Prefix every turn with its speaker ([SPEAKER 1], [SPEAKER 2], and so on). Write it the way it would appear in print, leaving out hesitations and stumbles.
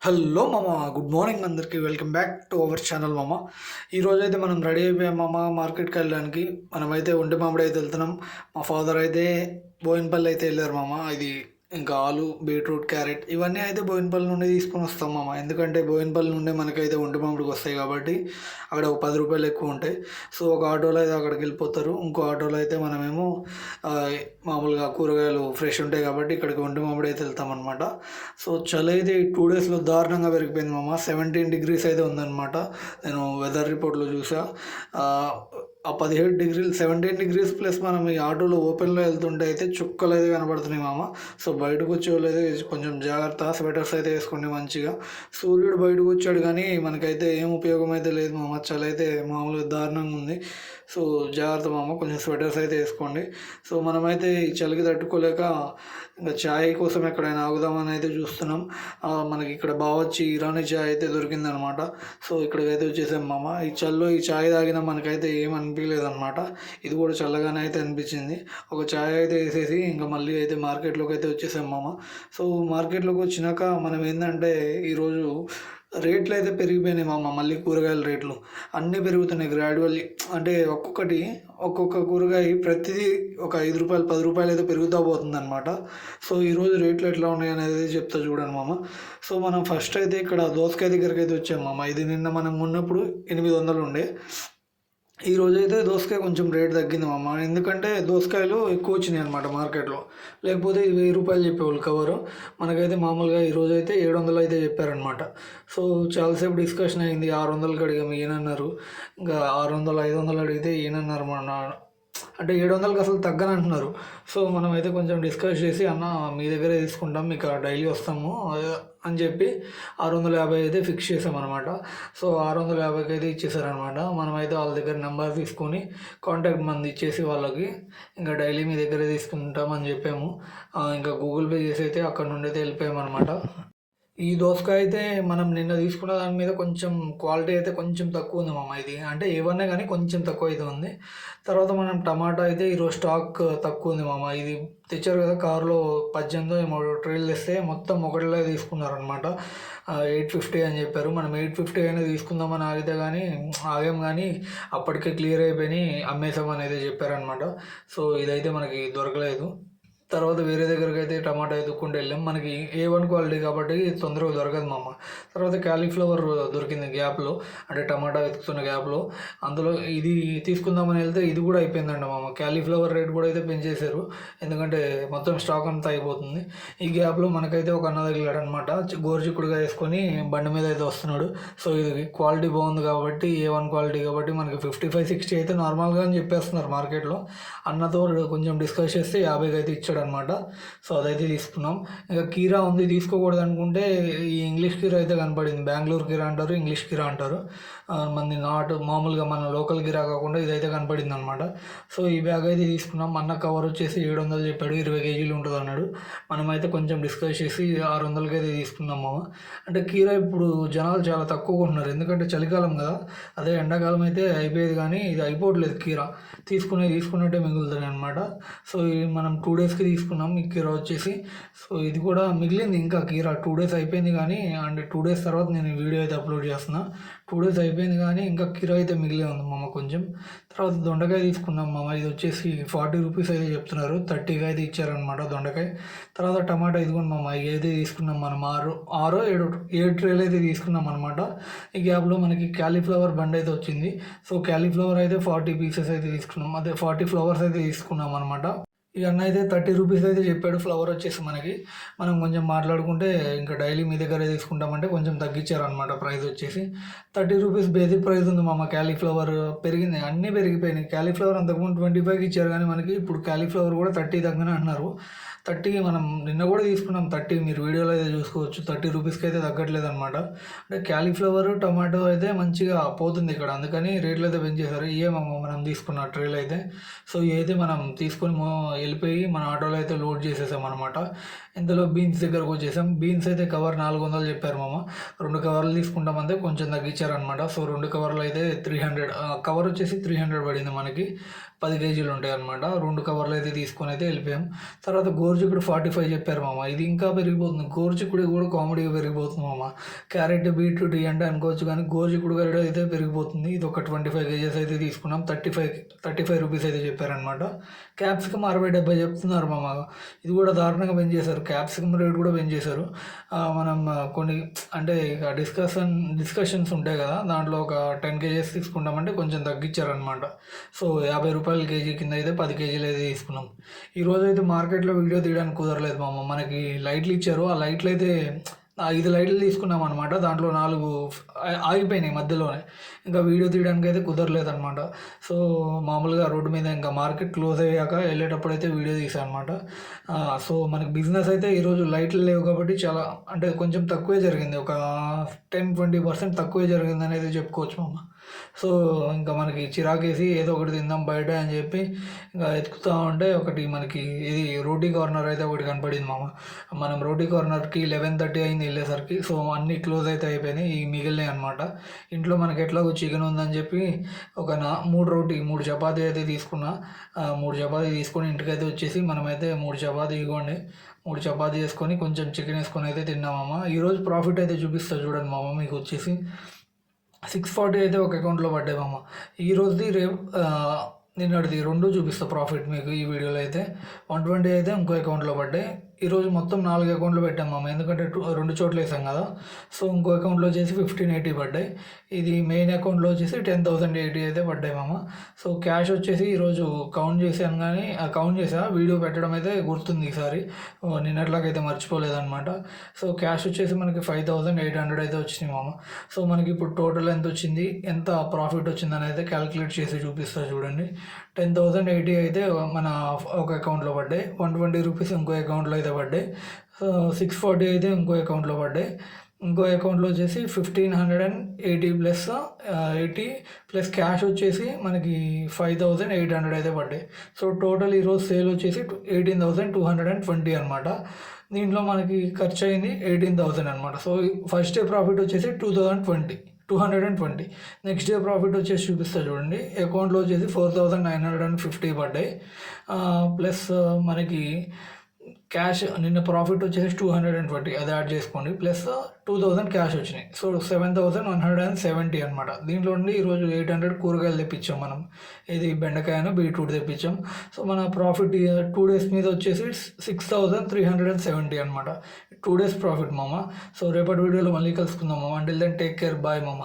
[SPEAKER 1] Hello మామ, good morning అందరికీ. Welcome back to our channel మామ. ఈరోజైతే మనం రెడీ అయిపోయాం మామ మార్కెట్కి వెళ్ళడానికి. మనమైతే ఒంటి మామిడి అయితే వెళ్తున్నాం. మా ఫాదర్ అయితే బోయినపల్లి అయితే వెళ్ళారు మామ. ఇది ఇంకా ఆలు, బీట్రూట్, క్యారెట్ ఇవన్నీ అయితే బోయినపల్లి నుండి తీసుకొని వస్తాం మామ. ఎందుకంటే బోయినపల్లి నుండే మనకైతే ఒంటి మామిడికి వస్తాయి కాబట్టి అక్కడ ఒక 10 రూపాయలు ఎక్కువ ఉంటాయి. సో ఒక ఆటోలో అయితే అక్కడికి వెళ్ళిపోతారు, ఇంకో ఆటోలో అయితే మనమేమో మామూలుగా కూరగాయలు ఫ్రెష్ ఉంటాయి కాబట్టి ఇక్కడికి ఒంటి మామిడి అయితే వెళ్తామన్నమాట. సో చలి అయితే ఈ 2 డేస్లో దారుణంగా పెరిగిపోయింది మామ. 17 డిగ్రీస్ అయితే ఉందన్నమాట. నేను వెదర్ రిపోర్ట్లో చూసా. ఆ 17 డిగ్రీలు, 17 డిగ్రీస్ ప్లస్ మనం ఈ ఆటోలో ఓపెన్లో వెళ్తుంటే అయితే చుక్కలు అయితే కనబడుతున్నాయి మామ. సో బయటకు వచ్చే వాళ్ళు అయితే కొంచెం జాగ్రత్త, స్వెటర్స్ అయితే వేసుకోండి మంచిగా. సూర్యుడు బయటకు వచ్చాడు కానీ మనకైతే ఏం ఉపయోగం అయితే లేదు మామ. చలి అయితే మామూలుగా దారుణంగా ఉంది. సో జాగ్రత్త మామ, కొంచెం స్వెటర్స్ అయితే వేసుకోండి. సో మనమైతే ఈ చలికి తట్టుకోలేక ఇంకా ఛాయ్ కోసం ఎక్కడైనా ఆగుదామని అయితే చూస్తున్నాం. మనకి ఇక్కడ బావచ్చి ఇరానీ ఛాయ్ అయితే దొరికిందనమాట. సో ఇక్కడికైతే వచ్చేసాం మామ. ఈ చల్లో ఈ ఛాయ్ తాగినా మనకైతే ఏం అనిపించలేదు అనమాట. ఇది కూడా చల్లగానే అయితే అనిపించింది. ఒక ఛాయ్ అయితే వేసేసి ఇంకా మళ్ళీ అయితే మార్కెట్లోకి అయితే వచ్చేసాం మామ. సో మార్కెట్లోకి వచ్చినాక మనం ఏంటంటే ఈరోజు రేట్లు అయితే పెరిగిపోయినాయి మామ. మళ్ళీ కూరగాయల రేట్లు అన్నీ పెరుగుతున్నాయి గ్రాడ్యువల్లీ. అంటే ఒక్కొక్క కూరగాయ ప్రతిదీ ఒక 5 రూపాయలు 10 రూపాయలు అయితే పెరుగుతూ పోతుంది అనమాట. సో ఈరోజు రేట్లు ఎట్లా ఉన్నాయి అనేది చెప్తా చూడండి మామ. సో మనం ఫస్ట్ అయితే ఇక్కడ దోసకాయ దగ్గరికి అయితే వచ్చాం మామ. ఇది నిన్న మనం ఉన్నప్పుడు 800 ఉండే. ఈ రోజైతే దోసకాయ కొంచెం రేట్ తగ్గింది మామ. ఎందుకంటే దోసకాయలు ఎక్కువ వచ్చినాయి అనమాట మార్కెట్లో. లేకపోతే ఇది 1000 రూపాయలు చెప్పేవాళ్ళు కవరు. మనకైతే మామూలుగా ఈరోజు అయితే 700 అయితే చెప్పారనమాట. సో చాలాసేపు డిస్కషన్ అయింది. 600కి అడిగాము, ఈయనన్నారు. ఇంకా 600 500 అడిగితే ఈయనన్నారు అంటే 700కి అసలు తగ్గనంటున్నారు. సో మనమైతే కొంచెం డిస్కస్ చేసి అన్న మీ దగ్గరే తీసుకుంటాం, మీకు డైలీ వస్తాము అని చెప్పి 650 అయితే ఫిక్స్ చేసామన్నమాట. సో 650కి అయితే ఇచ్చేసారనమాట. మనమైతే వాళ్ళ దగ్గర నెంబర్ తీసుకొని కాంటాక్ట్ మంది ఇచ్చేసి వాళ్ళకి ఇంకా డైలీ మీ దగ్గరే తీసుకుంటామని చెప్పాము. ఇంకా గూగుల్ పే చేసి అయితే అక్కడ నుండి అయితే వెళ్ళిపోయామన్నమాట. ఈ దోసకాయ అయితే మనం నిన్న తీసుకున్న దాని మీద కొంచెం క్వాలిటీ అయితే కొంచెం తక్కువ ఉంది మామ. ఇది అంటే ఏవన్నా కానీ కొంచెం తక్కువ అయితే ఉంది. తర్వాత మనం టమాటా అయితే ఈరోజు స్టాక్ తక్కువ ఉంది మామ. ఇది తెచ్చారు కదా కారులో, 18 ఏమో ట్రైల్ తెస్తే మొత్తం ఒకటిలో తీసుకున్నారనమాట. 850 అని చెప్పారు. మనం 850 అయినా తీసుకుందామని ఆగాం కానీ అప్పటికే క్లియర్ అయిపోయి అమ్మేసాం అనేది చెప్పారనమాట. సో ఇదైతే మనకి దొరకలేదు. తర్వాత వేరే దగ్గరికి అయితే టమాటా ఎత్తుక్కుంటూ వెళ్ళాం. మనకి A1 క్వాలిటీ కాబట్టి తొందరగా దొరకదు మామ. తర్వాత క్యాలీఫ్లవర్ దొరికింది గ్యాప్లో, అంటే టమాటా వెతుకుతున్న గ్యాప్లో. అందులో ఇది తీసుకుందామని వెళ్తే ఇది కూడా అయిపోయిందండి మామ. క్యాలీఫ్లవర్ రేట్ కూడా అయితే పెంచేశారు, ఎందుకంటే మొత్తం స్టాక్ అంతా అయిపోతుంది. ఈ గ్యాప్లో మనకైతే ఒక అన్న తగిలాడనమాట. గోరుచిక్కుడుగా వేసుకొని బండి మీద అయితే వస్తున్నాడు. సో ఇది క్వాలిటీ బాగుంది కాబట్టి, A1 క్వాలిటీ కాబట్టి మనకి 55-60 అయితే నార్మల్గా అని చెప్పేస్తున్నారు మార్కెట్లో. అన్నతో కొంచెం డిస్కస్ చేస్తే 50కి అయితే ఇచ్చాడు అనమాట. సో అదైతే తీసుకున్నాం. ఇంకా కీరా ఉంది, తీసుకోకూడదు అనుకుంటే ఈ ఇంగ్లీష్ కీరా అయితే కనపడింది. బెంగళూరు కీరా అంటారు, ఇంగ్లీష్ కీరా అంటారు. మంది మామూలుగా మన లోకల్ కీరా కాకుండా ఇదైతే కనపడింది అనమాట. సో ఈ బ్యాగ్ అయితే తీసుకున్నాం. అన్న కవర్ వచ్చేసి 700 చెప్పాడు, 20 కేజీలు ఉంటుంది అన్నాడు. మనమైతే కొంచెం డిస్కస్ చేసి 600కి అయితే తీసుకున్నాం మామ. అంటే కీరా ఇప్పుడు జనాలు చాలా తక్కువ కొంటున్నారు, ఎందుకంటే చలికాలం కదా. అదే ఎండాకాలం అయితే అయిపోయేది కానీ ఇది అయిపోవట్లేదు. కీరా తీసుకున్నట్టే మిగులుతుంది అనమాట. సో మనం 2 డేస్కి తీసుకున్నాం ఈ కీరా వచ్చేసి. సో ఇది కూడా మిగిలింది ఇంకా కీరా. 2 డేస్ అయిపోయింది కానీ, అంటే 2 డేస్ తర్వాత నేను ఈ వీడియో అయితే అప్లోడ్ చేస్తున్నా. 2 డేస్ అయిపోయింది కానీ ఇంకా కీరా అయితే మిగిలే ఉంది మామ కొంచెం. తర్వాత దొండకాయ తీసుకున్నాం మామ. ఇది వచ్చేసి 40 రూపీస్ అయితే చెప్తున్నారు, 30కి అయితే ఇచ్చారనమాట దొండకాయ. తర్వాత టమాటా ఇదిగోండి మామ. ఇదైతే తీసుకున్నాం మనం 7 ట్రేలు అయితే తీసుకున్నాం అనమాట. ఈ గ్యాప్లో మనకి క్యాలీఫ్లవర్ బండి అయితే వచ్చింది. సో క్యాలీఫ్లవర్ అయితే 40 పీసెస్ అయితే తీసుకున్నాం, అదే 40 ఫ్లవర్స్ అయితే తీసుకున్నాం అనమాట. ఈ అన్న అయితే 30 రూపీస్ అయితే చెప్పాడు ఫ్లవర్ వచ్చేసి మనకి. మనం కొంచెం మాట్లాడుకుంటే ఇంకా డైలీ మీ దగ్గరే తీసుకుంటామంటే కొంచెం తగ్గించారనమాట ప్రైస్ వచ్చేసి. 30 రూపీస్ బేసిక్ ప్రైస్ ఉంది మామ. క్యాలీఫ్లవర్ పెరిగింది, అన్నీ పెరిగిపోయినాయి. క్యాలీఫ్లవర్ అంతకుముందు 25కి ఇచ్చారు కానీ మనకి ఇప్పుడు క్యాలీఫ్లవర్ కూడా 30 తగ్గనే అంటున్నారు. 30 మనం నిన్న కూడా తీసుకున్నాం. 30 మీరు వీడియోలో అయితే చూసుకోవచ్చు. 30 రూపీస్కి అయితే తగ్గట్లేదు అనమాట. అంటే క్యాలీఫ్లవర్ టమాటో అయితే మంచిగా పోతుంది ఇక్కడ, అందుకని రేట్లు అయితే పెంచేశారు. ఏమమ్మా మనం తీసుకున్న ట్రేలు అయితే. సో ఇవైతే మనం తీసుకొని వెళ్ళిపోయి మన ఆటోలో అయితే లోడ్ చేసేసాం అనమాట. ఇందులో బీన్స్ దగ్గరకు వచ్చేసాం. బీన్స్ అయితే కవర్ 400 చెప్పారు మామ. 2 కవర్లు తీసుకుంటామంటే కొంచెం తగ్గించారనమాట. సో 2 కవర్లు అయితే 300, కవర్ వచ్చేసి 300 పడింది మనకి. 10 కేజీలు ఉంటాయి అనమాట. 2 కవర్లు అయితే తీసుకొని అయితే వెళ్ళిపోయాం. తర్వాత గోరుచిక్కుడు 45 చెప్పారు మామ. ఇది ఇంకా పెరిగిపోతుంది. గోరుచిక్కుడు కూడా కామెడీగా పెరిగిపోతుంది మామ. క్యారెట్, బీట్రూట్ అంటే అనుకోవచ్చు కానీ గోరుచిక్కుడు అయితే పెరిగిపోతుంది. ఇది ఒక 25 కేజెస్ అయితే తీసుకున్నాం. 35 రూపీస్ అయితే చెప్పారనమాట. క్యాప్సికమ్ 60-70 చెప్తున్నారు మామ. ఇది కూడా దారుణంగా పెంచేశారు. క్యాప్సికమ్ రేట్ కూడా పెంచేశారు. మనం కొన్ని అంటే ఇక డిస్కషన్స్ ఉంటాయి కదా, దాంట్లో ఒక 10 కేజెస్ తీసుకుంటామంటే కొంచెం తగ్గించారనమాట. సో 50 రూపాయల కేజీ కింద అయితే 10 కేజీలు అయితే తీసుకున్నాం. ఈరోజు అయితే మార్కెట్లో వీడియో తీయడానికి కుదరలేదు మామ. మనకి లైట్లు ఇచ్చారు. ఆ లైట్లు అయితే 5 లైట్లు తీసుకున్నాం అనమాట. దాంట్లో 4 ఆగిపోయినాయి మధ్యలోనే. ఇంకా వీడియో తీయడానికి అయితే కుదరలేదనమాట. సో మామూలుగా రోడ్డు మీద ఇంకా మార్కెట్ క్లోజ్ అయ్యాక వెళ్ళేటప్పుడు అయితే వీడియో తీసాను అనమాట. సో మనకి బిజినెస్ అయితే ఈరోజు లైట్లు లేవు కాబట్టి చాలా అంటే కొంచెం తక్కువే జరిగింది. ఒక 10-20% తక్కువే జరిగింది అనేది చెప్పుకోవచ్చు మామ. సో ఇంకా మనకి చిరాకేసి ఏదో ఒకటి తిందాం బయట అని చెప్పి ఇంకా ఎతుకుతూ ఉంటే ఒకటి మనకి ఇది రోటీ కార్నర్ అయితే ఒకటి కనపడింది మామ. మనం రోటీ కార్నర్కి 11:30 అయింది వెళ్ళేసరికి. సో అన్నీ క్లోజ్ అయితే అయిపోయినాయి. ఈ మిగిలినాయి అనమాట. ఇంట్లో మనకి ఎట్లాగో చికెన్ ఉందని చెప్పి ఒక 3 చపాతీ అయితే తీసుకున్నా. 3 చపాతీ తీసుకొని ఇంటికైతే వచ్చేసి మనమైతే 3 చపాతీ ఇవ్వండి 3 చపాతీ వేసుకొని కొంచెం చికెన్ వేసుకొని అయితే తిన్నామమ్మ. ఈరోజు ప్రాఫిట్ అయితే చూపిస్తా చూడండి మామ. మీకు వచ్చేసి 640 అయితే ఒక అకౌంట్లో పడ్డాయి మామ. ఈ రోజుది రేపు నిన్నటిది 2 చూపిస్తా ప్రాఫిట్ మీకు ఈ వీడియోలో అయితే. 120 అయితే ఇంకో అకౌంట్లో పడ్డాయి. ఈరోజు మొత్తం 4 అకౌంట్లో పెట్టాం మామ. ఎందుకంటే 2 చోట్ల వేసాం కదా. సో ఇంకో అకౌంట్లో వచ్చేసి 1580 పడ్డాయి. ఇది మెయిన్ అకౌంట్లో వచ్చేసి 10,080 అయితే పడ్డాయి మామ. సో క్యాష్ వచ్చేసి ఈరోజు కౌంట్ చేశాను కానీ కౌంట్ చేసా, వీడియో పెట్టడం అయితే గుర్తుంది ఈసారి. నిన్నట్లాగైతే మర్చిపోలేదన్నమాట. సో క్యాష్ వచ్చేసి మనకి 5,800 అయితే వచ్చింది మామ. సో మనకి ఇప్పుడు టోటల్ ఎంత వచ్చింది, ఎంత ప్రాఫిట్ వచ్చిందని అయితే క్యాలిక్యులేట్ చేసి చూపిస్తా చూడండి. 10,080 అయితే మన ఒక అకౌంట్లో పడ్డాయి. 120 రూపీస్ ఇంకో అకౌంట్లో అయితే పడ్డాయి. 640 అయితే ఇంకో అకౌంట్లో పడ్డాయి. ఇంకో అకౌంట్లో వచ్చేసి 1,580 ప్లస్ క్యాష్ వచ్చేసి మనకి 5,800 అయితే పడ్డాయి. సో టోటల్ ఈరోజు సేల్ వచ్చేసి 18,220 అనమాట. దీంట్లో మనకి ఖర్చు అయింది 18,000 అనమాట. సో ఫస్ట్ డే ప్రాఫిట్ వచ్చేసి 220. నెక్స్ట్ డే ప్రాఫిట్ వచ్చేసి చూపిస్తా చూడండి. అకౌంట్లో వచ్చేసి 4,950 పడ్డాయి. ప్లస్ మనకి క్యాష్ నిన్న ప్రాఫిట్ వచ్చేసి 220 అది యాడ్ చేసుకోండి. ప్లస్ 2,000 క్యాష్ వచ్చినాయి. సో 7,170 అనమాట. దీంట్లో నుండి ఈరోజు 800 కూరగాయలు తెప్పించాం మనం. ఇది బెండకాయను బీట్రూట్ తెప్పించాం. సో మన ప్రాఫిట్ 2 డేస్ మీద వచ్చేసి 6,370 అనమాట. 2 డేస్ ప్రాఫిట్ మామ. సో రేపటి వీడియోలో మళ్ళీ కలుసుకుందాం మామ. Until then take care, bye మామ.